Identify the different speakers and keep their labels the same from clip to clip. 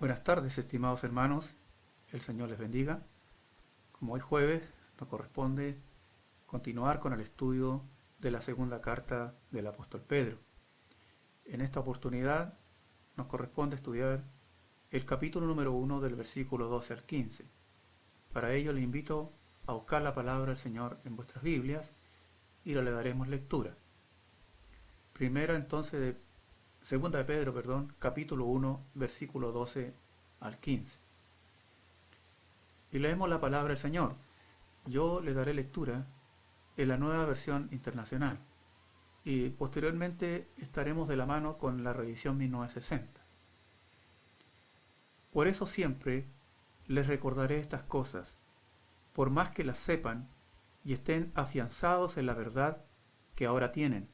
Speaker 1: Buenas tardes, estimados hermanos. El Señor les bendiga. Como hoy jueves, nos corresponde continuar con el estudio de la segunda carta del apóstol Pedro. En esta oportunidad nos corresponde estudiar el capítulo número 1 del versículo 12 al 15. Para ello les invito a buscar la palabra del Señor en vuestras Biblias y le daremos lectura. Segunda de Pedro, capítulo 1, versículo 12 al 15. Y leemos la palabra del Señor. Yo le daré lectura en la Nueva Versión Internacional y posteriormente estaremos de la mano con la revisión 1960. Por eso siempre les recordaré estas cosas, por más que las sepan y estén afianzados en la verdad que ahora tienen.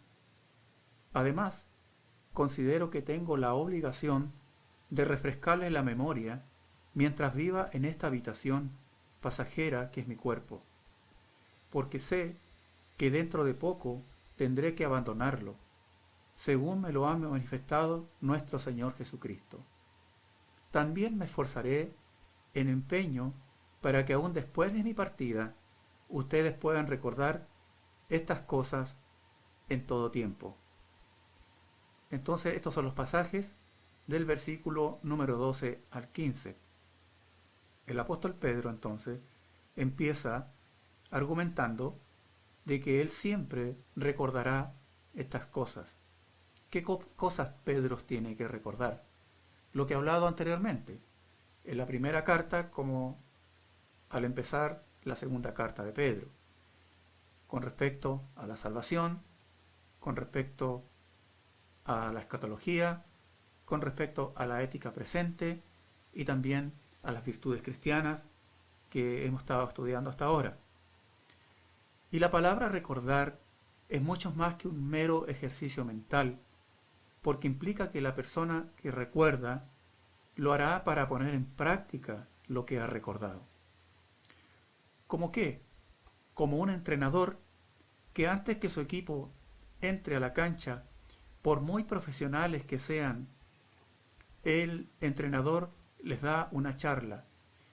Speaker 1: Además, considero que tengo la obligación de refrescarle la memoria mientras viva en esta habitación pasajera que es mi cuerpo, porque sé que dentro de poco tendré que abandonarlo, según me lo ha manifestado nuestro Señor Jesucristo. También me esforzaré en empeño para que aún después de mi partida ustedes puedan recordar estas cosas en todo tiempo. Entonces, estos son los pasajes del versículo número 12 al 15. El apóstol Pedro, entonces, empieza argumentando de que él siempre recordará estas cosas. ¿Qué cosas Pedro tiene que recordar? Lo que he hablado anteriormente, en la primera carta, como al empezar la segunda carta de Pedro, con respecto a la salvación, con respecto a la escatología, con respecto a la ética presente y también a las virtudes cristianas que hemos estado estudiando hasta ahora. Y la palabra recordar es mucho más que un mero ejercicio mental, porque implica que la persona que recuerda lo hará para poner en práctica lo que ha recordado. ¿Cómo qué? Como un entrenador que antes que su equipo entre a la cancha, por muy profesionales que sean, el entrenador les da una charla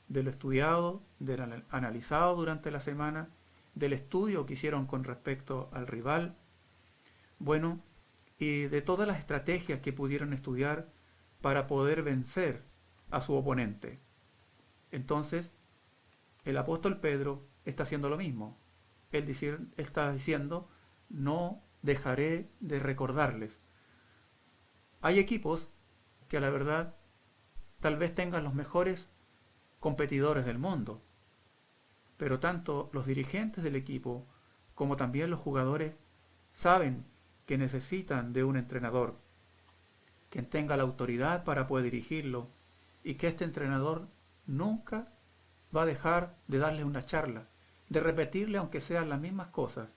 Speaker 1: de lo estudiado, de lo analizado durante la semana, del estudio que hicieron con respecto al rival, y de todas las estrategias que pudieron estudiar para poder vencer a su oponente. Entonces, el apóstol Pedro está haciendo lo mismo. Él está diciendo, no dejaré de recordarles. Hay equipos que a la verdad tal vez tengan los mejores competidores del mundo, pero tanto los dirigentes del equipo como también los jugadores saben que necesitan de un entrenador, quien tenga la autoridad para poder dirigirlo y que este entrenador nunca va a dejar de darle una charla, de repetirle aunque sean las mismas cosas.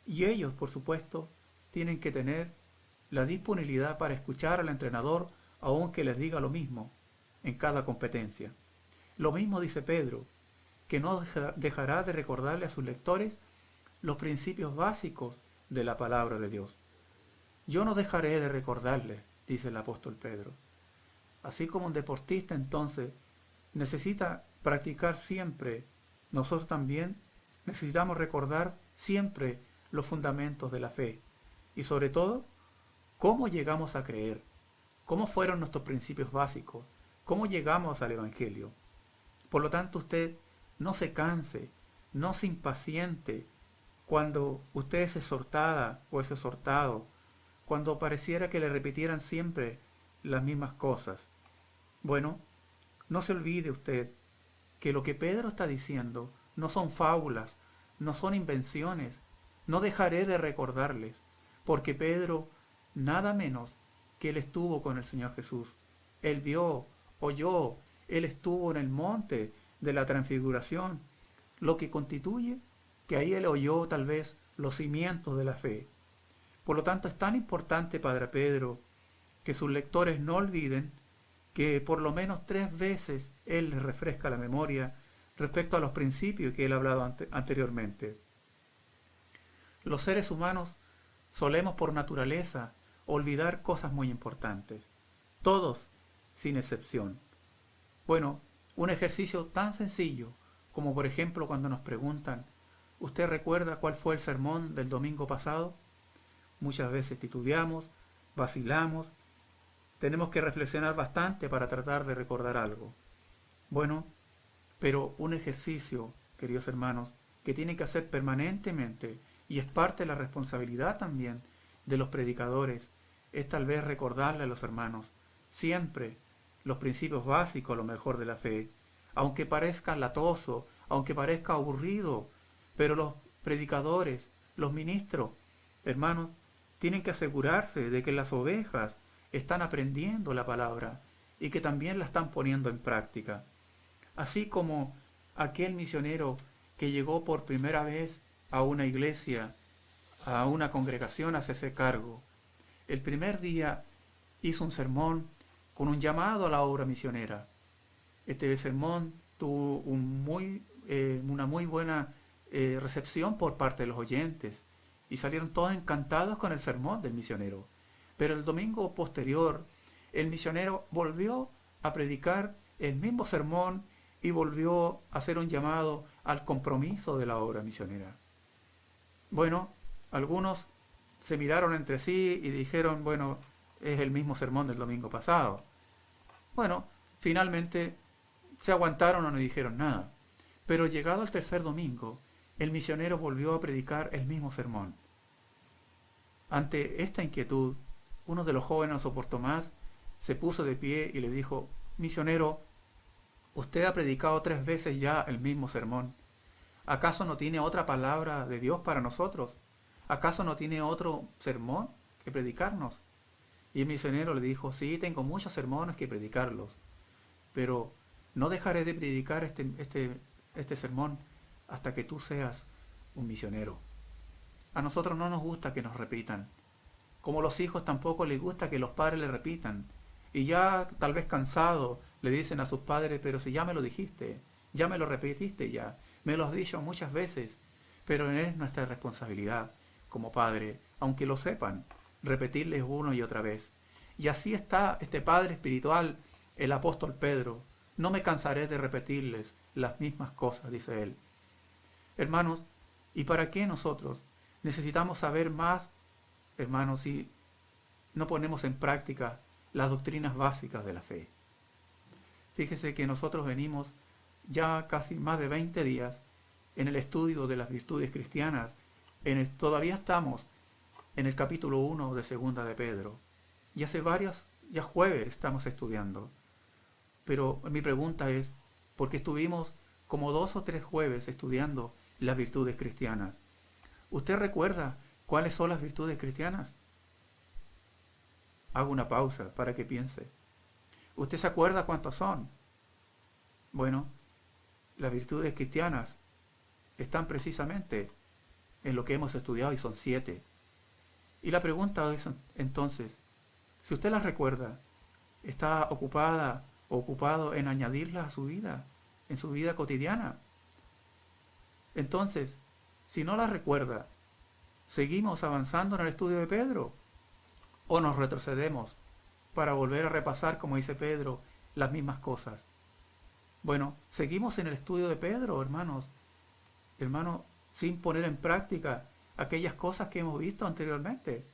Speaker 1: Y ellos, por supuesto, tienen que tener la disponibilidad para escuchar al entrenador aunque les diga lo mismo en cada competencia. Lo mismo dice Pedro, que no dejará de recordarle a sus lectores los principios básicos de la palabra de Dios. Yo no dejaré de recordarles, dice el apóstol Pedro. Así como un deportista entonces necesita practicar siempre, nosotros también necesitamos recordar siempre los fundamentos de la fe y sobre todo cómo llegamos a creer, cómo fueron nuestros principios básicos, cómo llegamos al Evangelio. Por lo tanto, usted no se canse, no se impaciente cuando usted es exhortada o es exhortado, cuando pareciera que le repitieran siempre las mismas cosas. No se olvide usted que lo que Pedro está diciendo no son fábulas, no son invenciones. No dejaré de recordarles, porque Pedro, nada menos que él estuvo con el Señor Jesús. Él vio, oyó, él estuvo en el monte de la transfiguración, lo que constituye que ahí él oyó tal vez los cimientos de la fe. Por lo tanto, es tan importante para Pedro que sus lectores no olviden que por lo menos 3 veces él les refresca la memoria respecto a los principios que él ha hablado anteriormente. Los seres humanos solemos por naturaleza olvidar cosas muy importantes. Todos, sin excepción. Bueno, un ejercicio tan sencillo como por ejemplo cuando nos preguntan, ¿usted recuerda cuál fue el sermón del domingo pasado? Muchas veces titubeamos, vacilamos, tenemos que reflexionar bastante para tratar de recordar algo. Bueno, pero un ejercicio, queridos hermanos, que tiene que hacer permanentemente y es parte de la responsabilidad también de los predicadores, es tal vez recordarle a los hermanos siempre los principios básicos, lo mejor de la fe, aunque parezca latoso, aunque parezca aburrido, pero los predicadores, los ministros, hermanos, tienen que asegurarse de que las ovejas están aprendiendo la palabra y que también la están poniendo en práctica. Así como aquel misionero que llegó por primera vez a una iglesia, a una congregación a hacerse cargo. El primer día hizo un sermón con un llamado a la obra misionera. Este sermón tuvo una muy buena recepción por parte de los oyentes y salieron todos encantados con el sermón del misionero. Pero el domingo posterior, el misionero volvió a predicar el mismo sermón y volvió a hacer un llamado al compromiso de la obra misionera. Bueno, algunos se miraron entre sí y dijeron, bueno, es el mismo sermón del domingo pasado. Bueno, finalmente se aguantaron o no dijeron nada. Pero llegado al tercer domingo, el misionero volvió a predicar el mismo sermón. Ante esta inquietud, uno de los jóvenes no soportó más, se puso de pie y le dijo, misionero, usted ha predicado 3 veces ya el mismo sermón. ¿Acaso no tiene otra palabra de Dios para nosotros? ¿Acaso no tiene otro sermón que predicarnos? Y el misionero le dijo, sí, tengo muchos sermones que predicarlos, pero no dejaré de predicar este sermón hasta que tú seas un misionero. A nosotros no nos gusta que nos repitan. Como los hijos tampoco les gusta que los padres le repitan. Y ya tal vez cansados le dicen a sus padres, pero si ya me lo dijiste, ya me lo repetiste ya, me lo has dicho muchas veces. Pero es nuestra responsabilidad como padre, aunque lo sepan, repetirles una y otra vez. Y así está este padre espiritual, el apóstol Pedro. No me cansaré de repetirles las mismas cosas, dice él. Hermanos, ¿y para qué nosotros necesitamos saber más, hermanos, si no ponemos en práctica las doctrinas básicas de la fe? Fíjese que nosotros venimos ya casi más de 20 días en el estudio de las virtudes cristianas. Todavía estamos en el capítulo 1 de Segunda de Pedro. Y hace ya jueves estamos estudiando. Pero mi pregunta es, ¿por qué estuvimos como 2 o 3 jueves estudiando las virtudes cristianas? ¿Usted recuerda cuáles son las virtudes cristianas? Hago una pausa para que piense. ¿Usted se acuerda cuántos son? Bueno, las virtudes cristianas están precisamente en lo que hemos estudiado y son 7. Y la pregunta es entonces, si usted las recuerda, ¿está ocupada o ocupado en añadirlas a su vida, en su vida cotidiana? Entonces, si no las recuerda, ¿seguimos avanzando en el estudio de Pedro? ¿O nos retrocedemos para volver a repasar, como dice Pedro, las mismas cosas? Bueno, seguimos en el estudio de Pedro, hermanos, sin poner en práctica aquellas cosas que hemos visto anteriormente.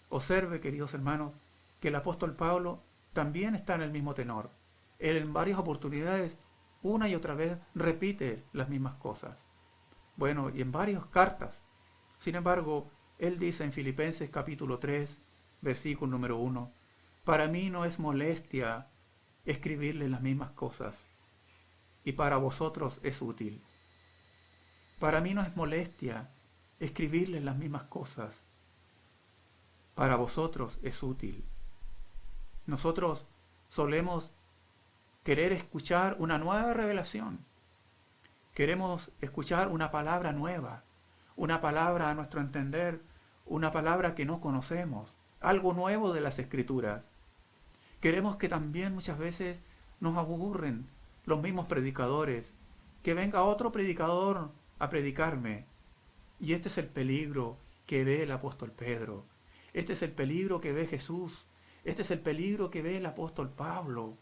Speaker 1: Observe, queridos hermanos, que el apóstol Pablo también está en el mismo tenor. Él en varias oportunidades, una y otra vez, repite las mismas cosas. Bueno, y en varias cartas. Sin embargo, él dice en Filipenses capítulo 3, versículo número 1, para mí no es molestia escribirles las mismas cosas, y para vosotros es útil. Para mí no es molestia escribirles las mismas cosas, para vosotros es útil. Nosotros solemos querer escuchar una nueva revelación. Queremos escuchar una palabra nueva, una palabra a nuestro entender, una palabra que no conocemos, algo nuevo de las Escrituras. Queremos que también muchas veces nos aburren los mismos predicadores, que venga otro predicador a predicarme. Y este es el peligro que ve el apóstol Pedro. Este es el peligro que ve Jesús. Este es el peligro que ve el apóstol Pablo.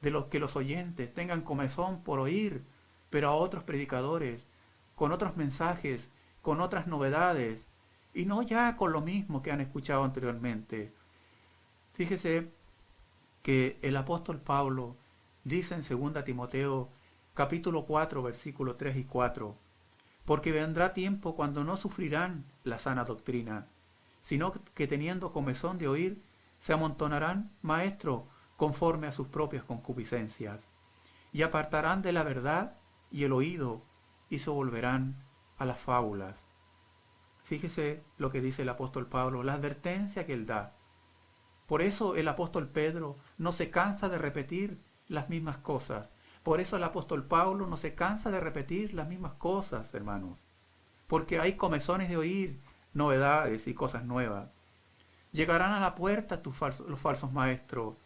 Speaker 1: de los que los oyentes tengan comezón por oír, pero a otros predicadores, con otros mensajes, con otras novedades, y no ya con lo mismo que han escuchado anteriormente. Fíjese que el apóstol Pablo dice en 2 Timoteo capítulo 4 versículos 3 y 4, porque vendrá tiempo cuando no sufrirán la sana doctrina, sino que teniendo comezón de oír, se amontonarán maestros conforme a sus propias concupiscencias, y apartarán de la verdad y el oído, y se volverán a las fábulas. Fíjese lo que dice el apóstol Pablo, la advertencia que él da. Por eso el apóstol Pedro no se cansa de repetir las mismas cosas. Por eso el apóstol Pablo no se cansa de repetir las mismas cosas, hermanos. Porque hay comezones de oír novedades y cosas nuevas. Llegarán a la puerta los falsos maestros,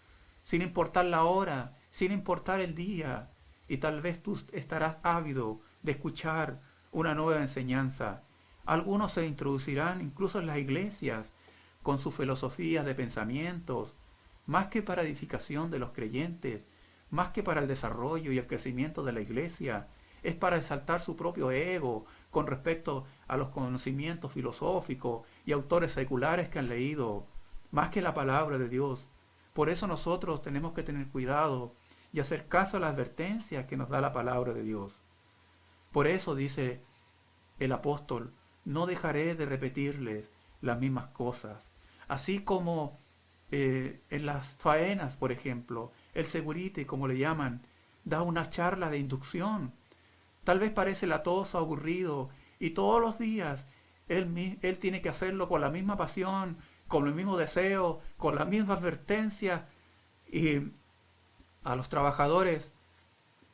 Speaker 1: sin importar la hora, sin importar el día, y tal vez tú estarás ávido de escuchar una nueva enseñanza. Algunos se introducirán incluso en las iglesias con sus filosofías de pensamientos, más que para edificación de los creyentes, más que para el desarrollo y el crecimiento de la iglesia, es para exaltar su propio ego con respecto a los conocimientos filosóficos y autores seculares que han leído, más que la palabra de Dios. Por eso nosotros tenemos que tener cuidado y hacer caso a la advertencia que nos da la palabra de Dios. Por eso dice el apóstol, no dejaré de repetirles las mismas cosas. Así como en las faenas, por ejemplo, el segurity, como le llaman, da una charla de inducción. Tal vez parece latoso, aburrido, y todos los días él tiene que hacerlo con la misma pasión, con el mismo deseo, con la misma advertencia, y a los trabajadores,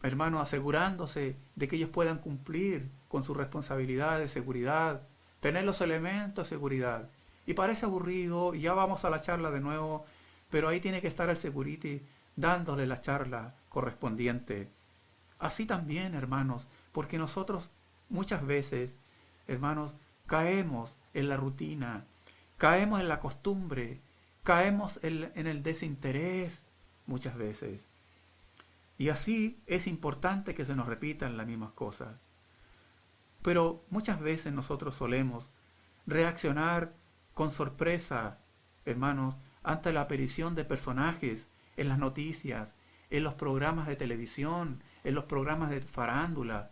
Speaker 1: hermanos, asegurándose de que ellos puedan cumplir con su responsabilidad de seguridad, tener los elementos de seguridad. Y parece aburrido, y ya vamos a la charla de nuevo, pero ahí tiene que estar el security dándole la charla correspondiente. Así también, hermanos, porque nosotros muchas veces, hermanos, caemos en la rutina, caemos en la costumbre, caemos en el desinterés muchas veces. Y así es importante que se nos repitan las mismas cosas. Pero muchas veces nosotros solemos reaccionar con sorpresa, hermanos, ante la aparición de personajes en las noticias, en los programas de televisión, en los programas de farándula.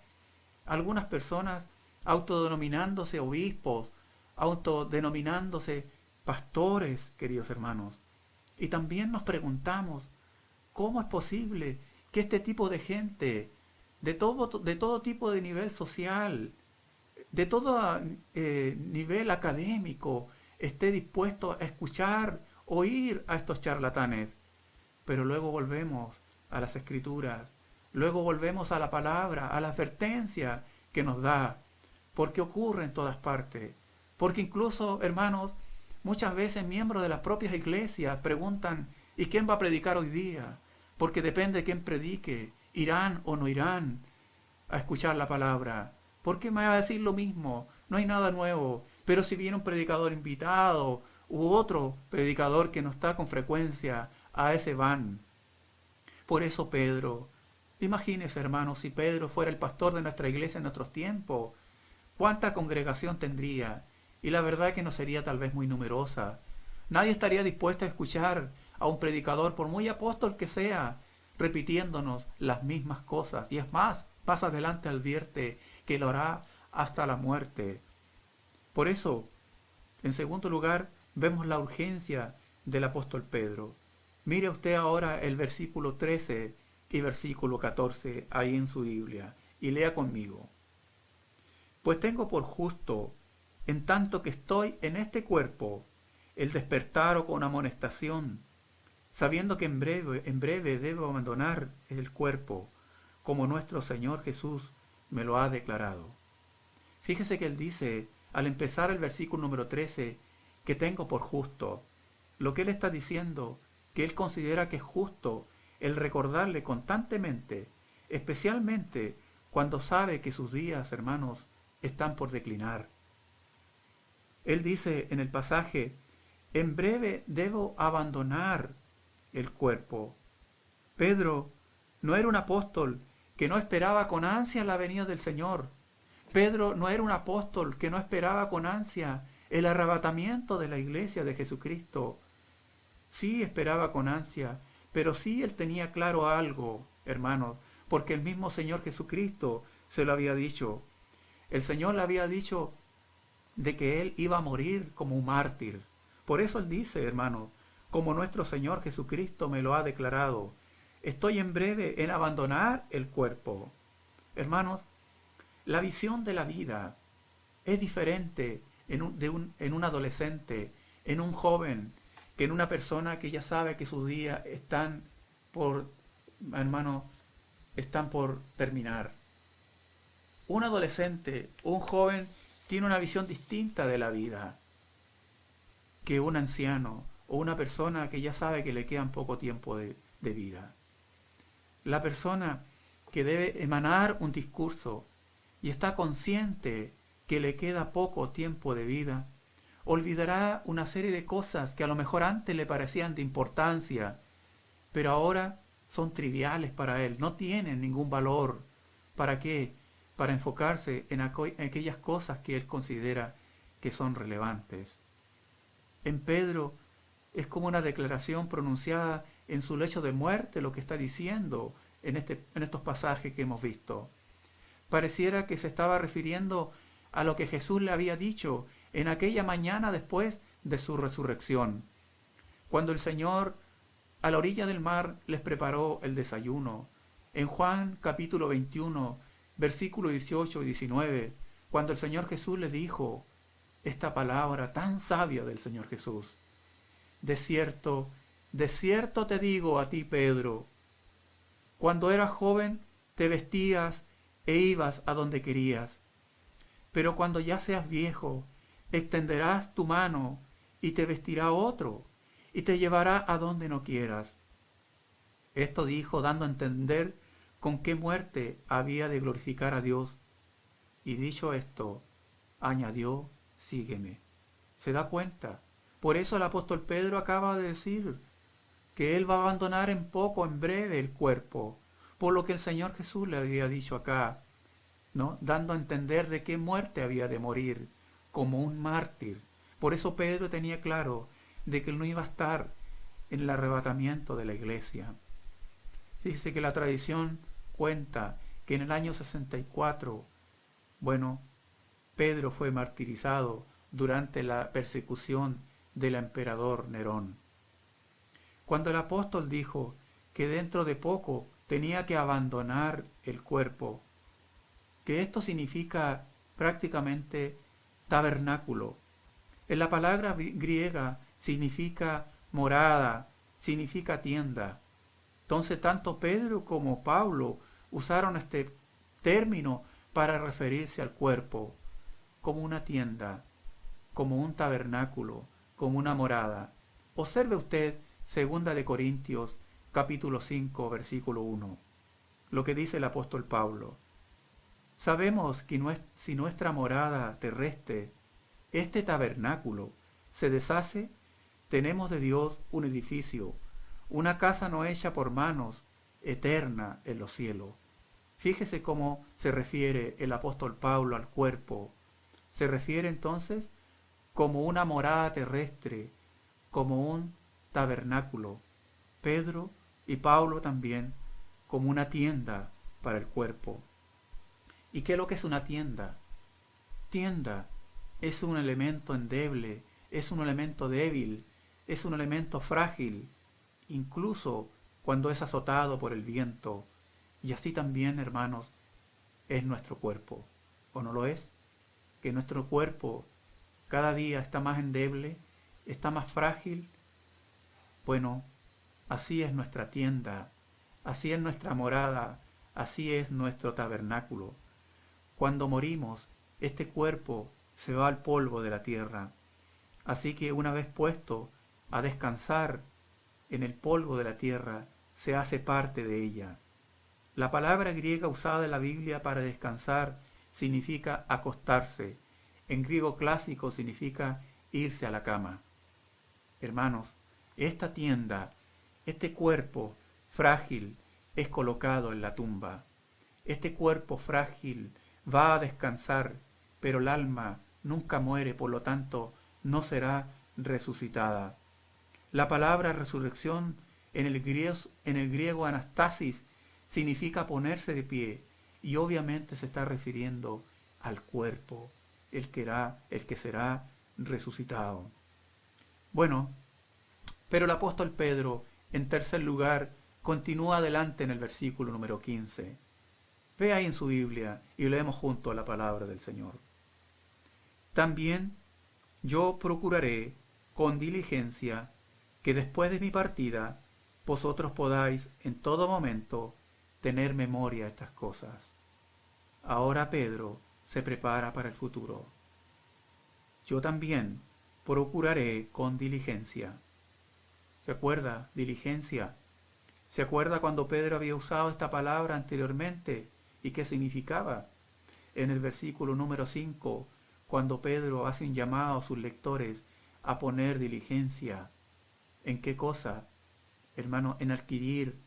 Speaker 1: Algunas personas autodenominándose obispos, autodenominándose pastores, queridos hermanos. Y también nos preguntamos, ¿cómo es posible que este tipo de gente, de todo tipo de nivel social, de todo nivel académico, esté dispuesto a escuchar, oír a estos charlatanes? Pero luego volvemos a las escrituras, luego volvemos a la palabra, a la advertencia que nos da, porque ocurre en todas partes. Porque incluso, hermanos, muchas veces miembros de las propias iglesias preguntan, ¿y quién va a predicar hoy día? Porque depende de quién predique, irán o no irán a escuchar la palabra. ¿Por qué me va a decir lo mismo? No hay nada nuevo. Pero si viene un predicador invitado u otro predicador que no está con frecuencia, a ese van. Por eso Pedro, imagínese, hermanos, si Pedro fuera el pastor de nuestra iglesia en nuestros tiempos, ¿cuánta congregación tendría? Y la verdad que no sería tal vez muy numerosa. Nadie estaría dispuesto a escuchar a un predicador, por muy apóstol que sea, repitiéndonos las mismas cosas. Y es más adelante advierte que lo hará hasta la muerte. Por eso, en segundo lugar, vemos la urgencia del apóstol Pedro. Mire usted ahora el versículo 13 y versículo 14 ahí en su Biblia y lea conmigo. Pues tengo por justo, en tanto que estoy en este cuerpo, el despertar con amonestación, sabiendo que en breve debo abandonar el cuerpo, como nuestro Señor Jesús me lo ha declarado. Fíjese que él dice, al empezar el versículo número 13, que tengo por justo. Lo que él está diciendo, que él considera que es justo el recordarle constantemente, especialmente cuando sabe que sus días, hermanos, están por declinar. Él dice en el pasaje, en breve debo abandonar el cuerpo. Pedro no era un apóstol que no esperaba con ansia la venida del Señor. Pedro no era un apóstol que no esperaba con ansia el arrebatamiento de la iglesia de Jesucristo. Sí esperaba con ansia, pero sí él tenía claro algo, hermanos, porque el mismo Señor Jesucristo se lo había dicho. El Señor le había dicho de que él iba a morir como un mártir. Por eso él dice, hermanos, como nuestro Señor Jesucristo me lo ha declarado, estoy en breve en abandonar el cuerpo. Hermanos, la visión de la vida es diferente en un adolescente, en un joven, que en una persona que ya sabe que sus días están por, hermano, están por terminar. Un adolescente, un joven, tiene una visión distinta de la vida que un anciano o una persona que ya sabe que le quedan poco tiempo de vida. La persona que debe emanar un discurso y está consciente que le queda poco tiempo de vida, olvidará una serie de cosas que a lo mejor antes le parecían de importancia, pero ahora son triviales para él, no tienen ningún valor. ¿Para qué? Para enfocarse en aquellas cosas que él considera que son relevantes. En Pedro es como una declaración pronunciada en su lecho de muerte lo que está diciendo en estos pasajes que hemos visto. Pareciera que se estaba refiriendo a lo que Jesús le había dicho en aquella mañana después de su resurrección, cuando el Señor a la orilla del mar les preparó el desayuno. En Juan capítulo 21, versículos 18 y 19, cuando el Señor Jesús les dijo esta palabra tan sabia del Señor Jesús: de cierto te digo a ti, Pedro, cuando eras joven te vestías e ibas a donde querías, pero cuando ya seas viejo, extenderás tu mano y te vestirá otro, y te llevará a donde no quieras. Esto dijo dando a entender con qué muerte había de glorificar a Dios. Y dicho esto, añadió, sígueme. ¿Se da cuenta? Por eso el apóstol Pedro acaba de decir que él va a abandonar en poco, en breve, el cuerpo, por lo que el Señor Jesús le había dicho acá, ¿no? Dando a entender de qué muerte había de morir, como un mártir. Por eso Pedro tenía claro de que él no iba a estar en el arrebatamiento de la iglesia. Dice que la tradición cuenta que en el año 64, Pedro fue martirizado durante la persecución del emperador Nerón. Cuando el apóstol dijo que dentro de poco tenía que abandonar el cuerpo, que esto significa prácticamente tabernáculo. En la palabra griega significa morada, significa tienda. Entonces tanto Pedro como Pablo usaron este término para referirse al cuerpo como una tienda, como un tabernáculo, como una morada. Observe usted 2 de Corintios capítulo 5 versículo 1, lo que dice el apóstol Pablo. Sabemos que si nuestra morada terrestre, este tabernáculo, se deshace, tenemos de Dios un edificio, una casa no hecha por manos, eterna en los cielos. Fíjese cómo se refiere el apóstol Pablo al cuerpo. Se refiere entonces como una morada terrestre, como un tabernáculo. Pedro y Pablo también como una tienda para el cuerpo. ¿Y qué es lo que es una tienda? Tienda es un elemento endeble, es un elemento débil, es un elemento frágil, incluso cuando es azotado por el viento. Y así también, hermanos, es nuestro cuerpo. ¿O no lo es? Que nuestro cuerpo cada día está más endeble, está más frágil. Bueno, así es nuestra tienda, así es nuestra morada, así es nuestro tabernáculo. Cuando morimos, este cuerpo se va al polvo de la tierra. Así que una vez puesto a descansar en el polvo de la tierra, se hace parte de ella. La palabra griega usada en la Biblia para descansar significa acostarse. En griego clásico significa irse a la cama. Hermanos, esta tienda, este cuerpo frágil, es colocado en la tumba. Este cuerpo frágil va a descansar, pero el alma nunca muere, por lo tanto no será resucitada. La palabra resurrección en el griego anastasis significa ponerse de pie, y obviamente se está refiriendo al cuerpo, el que será resucitado. Bueno, pero el apóstol Pedro, en tercer lugar, continúa adelante en el versículo número 15. Ve ahí en su Biblia y leemos junto a la palabra del Señor. También yo procuraré con diligencia que después de mi partida vosotros podáis en todo momento tener memoria de estas cosas. Ahora Pedro se prepara para el futuro. Yo también procuraré con diligencia. ¿Se acuerda? Diligencia. ¿Se acuerda cuando Pedro había usado esta palabra anteriormente y qué significaba? En el versículo número 5, cuando Pedro hace un llamado a sus lectores a poner diligencia. ¿En qué cosa? Hermano, en adquirir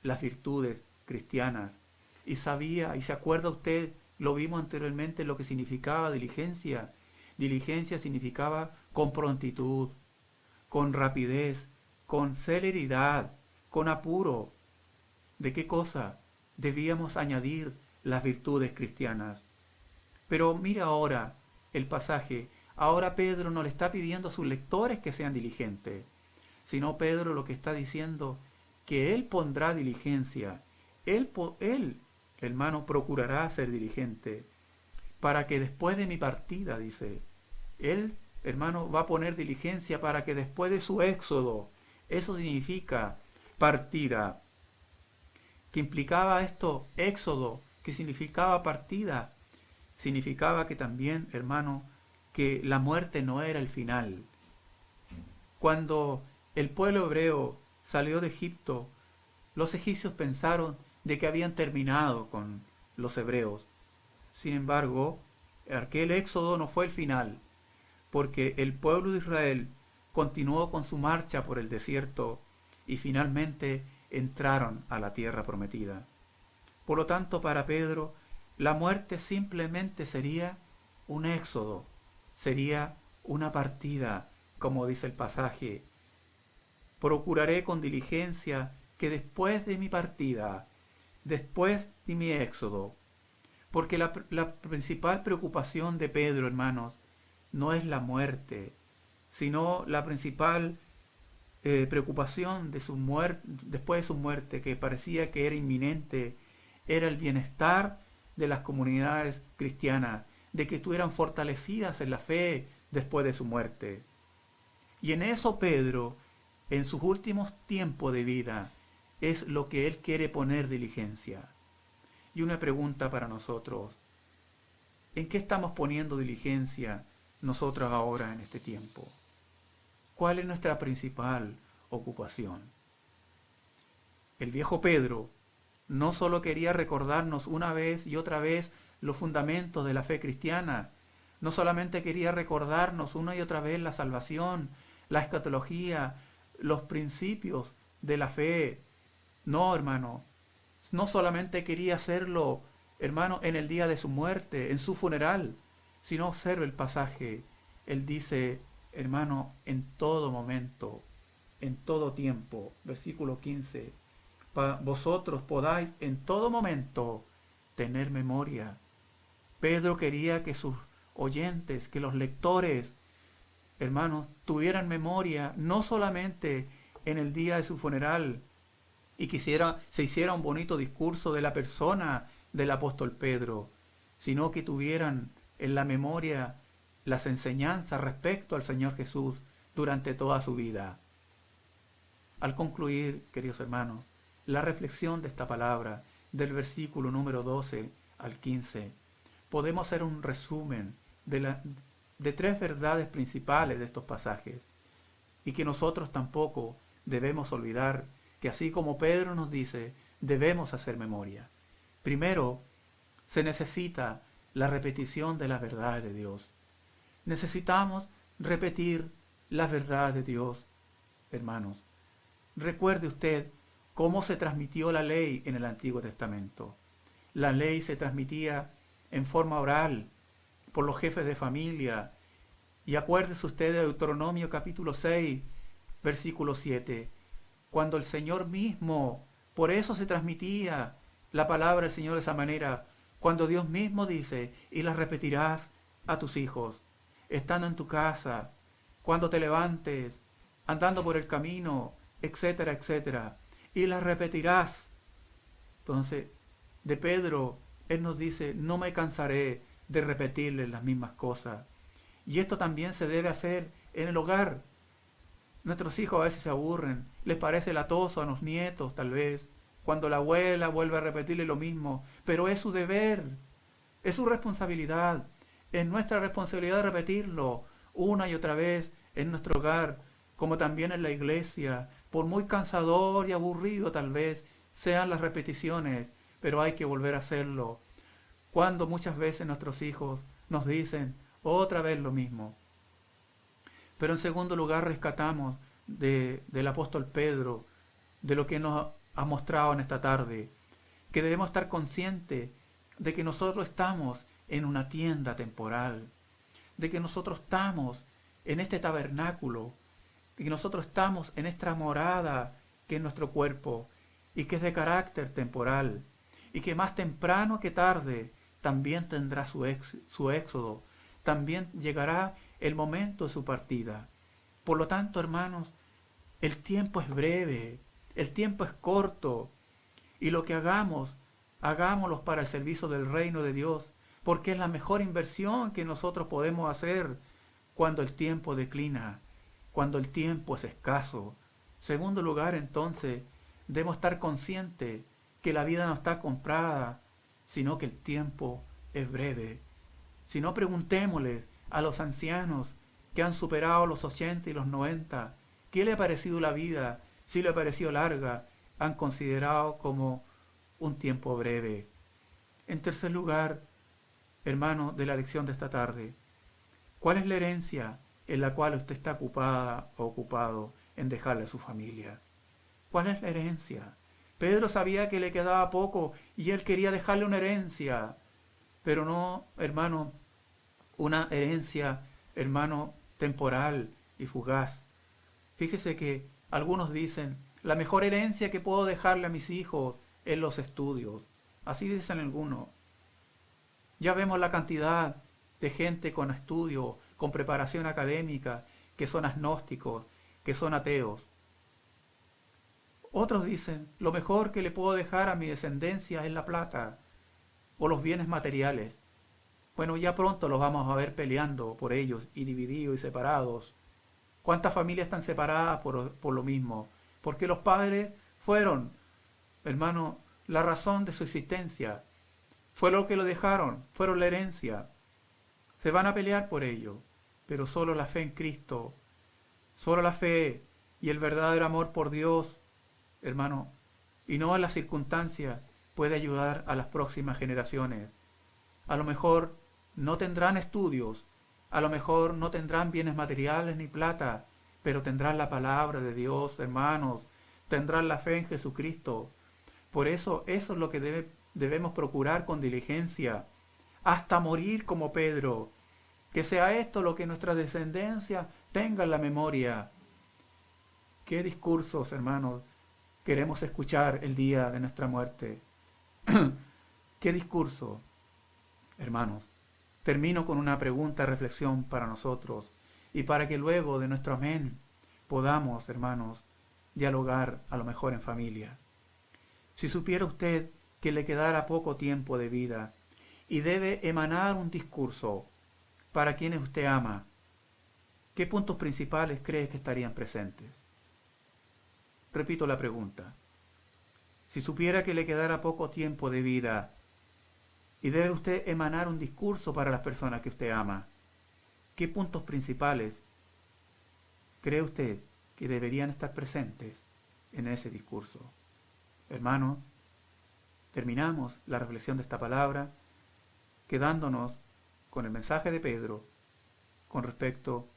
Speaker 1: las virtudes cristianas. Y sabía, y se acuerda usted, lo vimos anteriormente, lo que significaba diligencia. Diligencia significaba con prontitud, con rapidez, con celeridad, con apuro. ¿De qué cosa? Debíamos añadir las virtudes cristianas. Pero mira ahora el pasaje. Ahora Pedro no le está pidiendo a sus lectores que sean diligentes, sino Pedro lo que está diciendo que él pondrá diligencia. Él, hermano, procurará ser diligente para que después de mi partida, dice, él, hermano, va a poner diligencia para que después de su éxodo, eso significa partida. ¿Qué implicaba esto? Éxodo, que significaba partida. Significaba que también, hermano, que la muerte no era el final. Cuando el pueblo hebreo salió de Egipto, los egipcios pensaron de que habían terminado con los hebreos. Sin embargo, aquel éxodo no fue el final, porque el pueblo de Israel continuó con su marcha por el desierto y finalmente entraron a la tierra prometida. Por lo tanto, para Pedro, la muerte simplemente sería un éxodo, sería una partida, como dice el pasaje. Procuraré con diligencia que después de mi partida, después de mi éxodo, porque la principal preocupación de Pedro, hermanos, no es la muerte, sino la principal preocupación de su muerte, después de su muerte, que parecía que era inminente, era el bienestar de las comunidades cristianas, de que estuvieran fortalecidas en la fe después de su muerte. Y en eso Pedro, en sus últimos tiempos de vida, es lo que él quiere poner diligencia. Y una pregunta para nosotros: ¿en qué estamos poniendo diligencia nosotros ahora en este tiempo? ¿Cuál es nuestra principal ocupación? El viejo Pedro no solo quería recordarnos una vez y otra vez los fundamentos de la fe cristiana, no solamente quería recordarnos una y otra vez la salvación, la escatología, los principios de la fe. No, hermano, no solamente quería hacerlo, hermano, en el día de su muerte, en su funeral, sino observe el pasaje. Él dice, hermano, en todo momento, en todo tiempo. Versículo 15. Vosotros podáis en todo momento tener memoria. Pedro quería que sus oyentes, que los lectores, hermanos, tuvieran memoria, no solamente en el día de su funeral, y que se hiciera un bonito discurso de la persona del apóstol Pedro, sino que tuvieran en la memoria las enseñanzas respecto al Señor Jesús durante toda su vida. Al concluir, queridos hermanos, la reflexión de esta palabra, del versículo número 12 al 15, podemos hacer un resumen de tres verdades principales de estos pasajes, y que nosotros tampoco debemos olvidar que, así como Pedro nos dice, debemos hacer memoria. Primero, se necesita la repetición de las verdades de Dios. Necesitamos repetir las verdades de Dios, hermanos. Recuerde usted cómo se transmitió la ley en el Antiguo Testamento. La ley se transmitía en forma oral por los jefes de familia. Y acuérdese usted de Deuteronomio capítulo 6, versículo 7, cuando el Señor mismo, por eso se transmitía la palabra del Señor de esa manera, cuando Dios mismo dice, y la repetirás a tus hijos, estando en tu casa, cuando te levantes, andando por el camino, etcétera, etcétera, y la repetirás. Entonces, de Pedro, él nos dice, no me cansaré de repetirles las mismas cosas. Y esto también se debe hacer en el hogar. Nuestros hijos a veces se aburren, les parece latoso a los nietos tal vez, cuando la abuela vuelve a repetirle lo mismo, pero es su deber, es su responsabilidad, es nuestra responsabilidad repetirlo una y otra vez en nuestro hogar, como también en la iglesia, por muy cansador y aburrido tal vez sean las repeticiones, pero hay que volver a hacerlo. Cuando muchas veces nuestros hijos nos dicen otra vez lo mismo. Pero en segundo lugar rescatamos del apóstol Pedro, de lo que nos ha mostrado en esta tarde, que debemos estar conscientes de que nosotros estamos en una tienda temporal, de que nosotros estamos en este tabernáculo, de que nosotros estamos en esta morada que es nuestro cuerpo y que es de carácter temporal y que más temprano que tarde también tendrá su éxodo, también llegará el momento de su partida. Por lo tanto, hermanos, el tiempo es breve, el tiempo es corto, y lo que hagamos, hagámoslo para el servicio del reino de Dios, porque es la mejor inversión que nosotros podemos hacer cuando el tiempo declina, cuando el tiempo es escaso. Segundo lugar, entonces, debemos estar conscientes que la vida no está comprada, sino que el tiempo es breve. Si no, preguntémosle a los ancianos que han superado los 80 y los 90, ¿qué le ha parecido la vida? Si le ha parecido larga, han considerado como un tiempo breve. En tercer lugar, hermano, de la lección de esta tarde, ¿cuál es la herencia en la cual usted está ocupada o ocupado en dejarle a su familia? ¿Cuál es la herencia? Pedro sabía que le quedaba poco y él quería dejarle una herencia, pero no, hermano, una herencia, hermano, temporal y fugaz. Fíjese que algunos dicen, la mejor herencia que puedo dejarle a mis hijos es los estudios. Así dicen algunos. Ya vemos la cantidad de gente con estudio, con preparación académica, que son agnósticos, que son ateos. Otros dicen, lo mejor que le puedo dejar a mi descendencia es la plata o los bienes materiales. Bueno, ya pronto los vamos a ver peleando por ellos y divididos y separados. ¿Cuántas familias están separadas por lo mismo? Porque los padres fueron, hermano, la razón de su existencia. Fue lo que lo dejaron, fueron la herencia. Se van a pelear por ello, pero solo la fe en Cristo, solo la fe y el verdadero amor por Dios, hermano, y no en las circunstancias, puede ayudar a las próximas generaciones. A lo mejor no tendrán estudios, a lo mejor no tendrán bienes materiales ni plata, pero tendrán la palabra de Dios, hermanos, tendrán la fe en Jesucristo. Por eso, eso es lo que debemos procurar con diligencia, hasta morir como Pedro. Que sea esto lo que nuestra descendencia tenga en la memoria. ¿Qué discursos, hermanos, queremos escuchar el día de nuestra muerte? ¿Qué discurso, hermanos? Termino con una pregunta, reflexión para nosotros y para que luego de nuestro amén podamos, hermanos, dialogar a lo mejor en familia. Si supiera usted que le quedara poco tiempo de vida y debe emanar un discurso para quienes usted ama, ¿qué puntos principales cree que estarían presentes? Repito la pregunta. Si supiera que le quedara poco tiempo de vida y debe usted emanar un discurso para las personas que usted ama, ¿qué puntos principales cree usted que deberían estar presentes en ese discurso? Hermano, terminamos la reflexión de esta palabra quedándonos con el mensaje de Pedro con respecto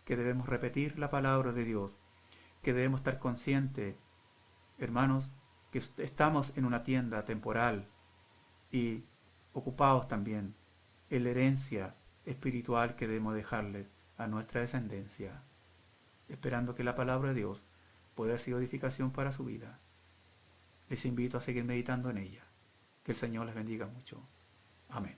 Speaker 1: que debemos repetir la palabra de Dios, que debemos estar conscientes, hermanos, que estamos en una tienda temporal y ocupados también en la herencia espiritual que debemos dejarle a nuestra descendencia, esperando que la palabra de Dios pueda ser edificación para su vida. Les invito a seguir meditando en ella. Que el Señor les bendiga mucho. Amén.